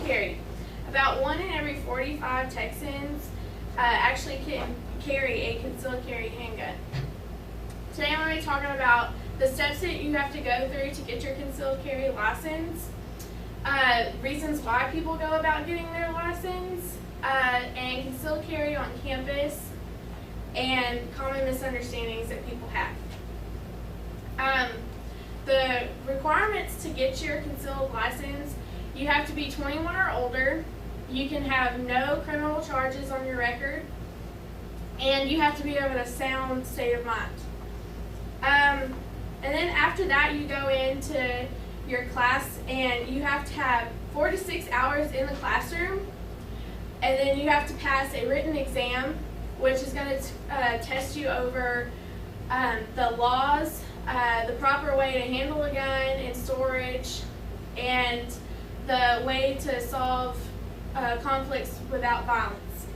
carry. About 1 in every 45 Texans actually can carry a concealed carry handgun. Today I'm going to be talking about the steps that you have to go through to get your concealed carry license, reasons why people go about getting their license, and concealed carry on campus, and common misunderstandings that people have. The requirements to get your concealed license: you have to be 21 or older, you can have no criminal charges on your record, and you have to be of a sound state of mind. And then after that, you go into your class, and you have to have 4 to 6 hours in the classroom, and then you have to pass a written exam, which is going to test you over the laws, the proper way to handle a gun in storage, and the way to solve conflicts without violence.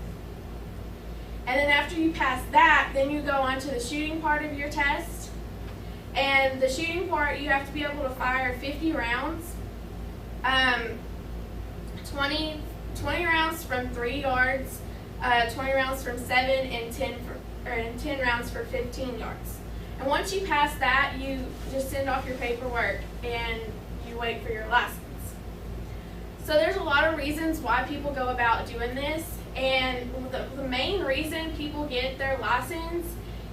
And then after you pass that, then you go on to the shooting part of your test. And the shooting part, you have to be able to fire 50 rounds, 20 rounds from 3 yards, 20 rounds from 7, and 10 rounds for 15 yards. And once you pass that, you just send off your paperwork and you wait for your license. So there's a lot of reasons why people go about doing this, and the main reason people get their license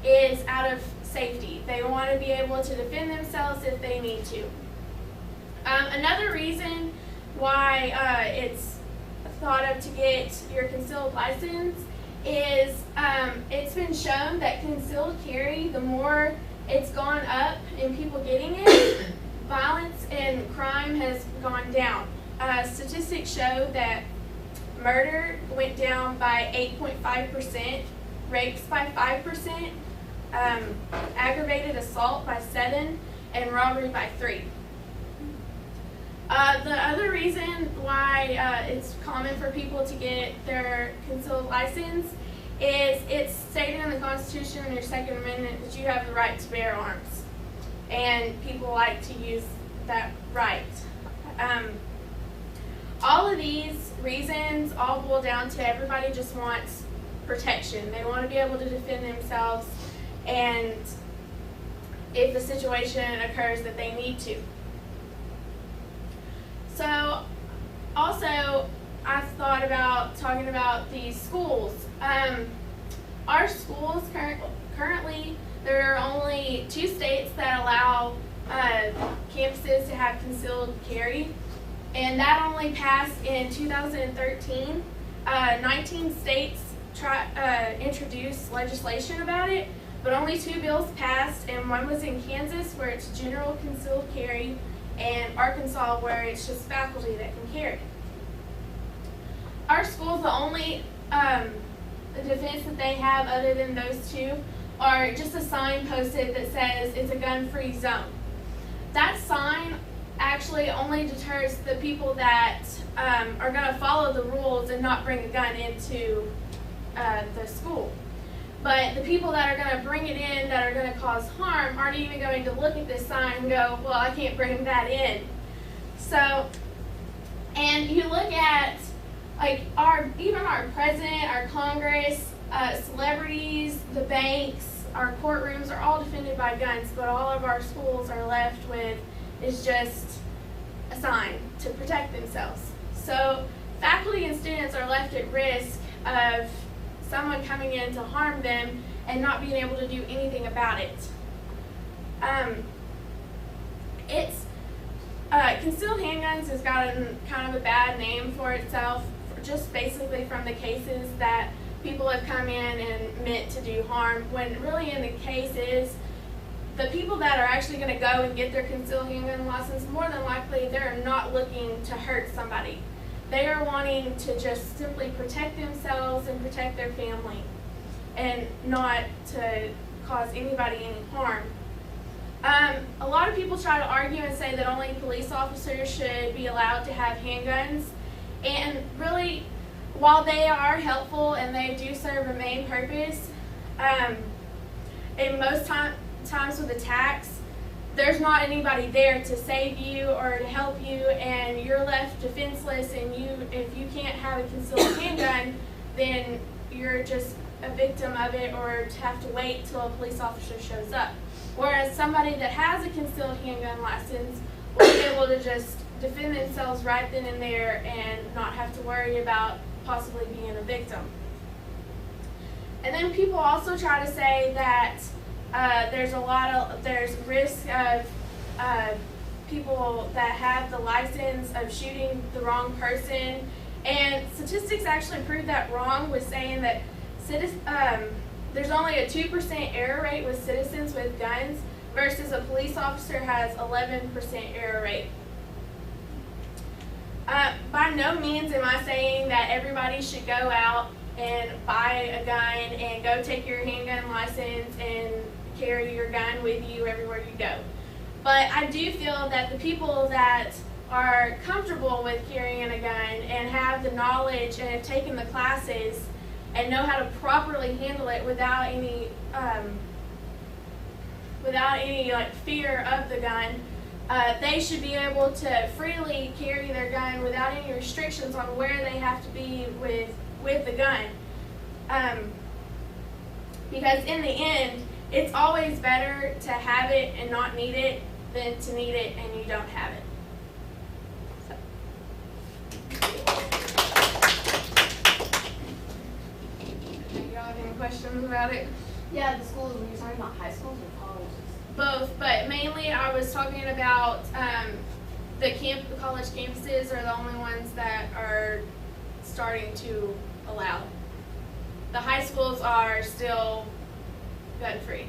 is out of safety. They want to be able to defend themselves if they need to. Another reason why it's thought of to get your concealed license is it's been shown that concealed carry, the more it's gone up in people getting it, violence and crime has gone down. Statistics show that murder went down by 8.5%, rapes by 5%, aggravated assault by 7%, and robbery by 3%. The other reason why it's common for people to get their concealed license is it's stated in the Constitution in your Second Amendment that you have the right to bear arms, and people like to use that right. All of these reasons all boil down to everybody just wants protection. They want to be able to defend themselves, and if the situation occurs that they need to. So also, I thought about talking about these schools. Our schools currently, there are only 2 states that allow campuses to have concealed carry, and that only passed in 2013. 19 states introduced legislation about it, but only 2 bills passed, and one was in Kansas where it's general concealed carry, and Arkansas where it's just faculty that can carry. Our schools, the only defense that they have other than those 2 are just a sign posted that says it's a gun-free zone. That sign actually only deters the people that are going to follow the rules and not bring a gun into the school. But the people that are going to bring it in, that are going to cause harm, aren't even going to look at this sign and go, well, I can't bring that in. So, and you look at like even our president, our Congress, celebrities, the banks, our courtrooms are all defended by guns, but all of our schools are left with is just a sign to protect themselves. So faculty and students are left at risk of someone coming in to harm them and not being able to do anything about it. Concealed handguns has gotten kind of a bad name for itself, just basically from the cases that people have come in and meant to do harm, when really in the case is the people that are actually going to go and get their concealed handgun license, more than likely they're not looking to hurt somebody. They are wanting to just simply protect themselves and protect their family, and not to cause anybody any harm. A lot of people try to argue and say that only police officers should be allowed to have handguns, and really, while they are helpful and they do serve a main purpose, in most times with attacks, there's not anybody there to save you or to help you, and you're left defenseless, and if you can't have a concealed handgun, then you're just a victim of it, or to have to wait till a police officer shows up. Whereas somebody that has a concealed handgun license will be able to just defend themselves right then and there and not have to worry about possibly being a victim. And then people also try to say that there's risk of people that have the license of shooting the wrong person, and statistics actually prove that wrong, with saying that there's only a 2% error rate with citizens with guns versus a police officer has 11% error rate. By no means am I saying that everybody should go out and buy a gun and go take your handgun license and carry your gun with you everywhere you go. But I do feel that the people that are comfortable with carrying a gun and have the knowledge and have taken the classes and know how to properly handle it without any like fear of the gun, they should be able to freely carry their gun without any restrictions on where they have to be with the gun. Because in the end, it's always better to have it and not need it than to need it and you don't have it. Do y'all have any questions about it? Yeah, the schools, were you talking about high schools or colleges? Both, but mainly I was talking about the college campuses are the only ones that are starting to allow. The high schools are still gun-free.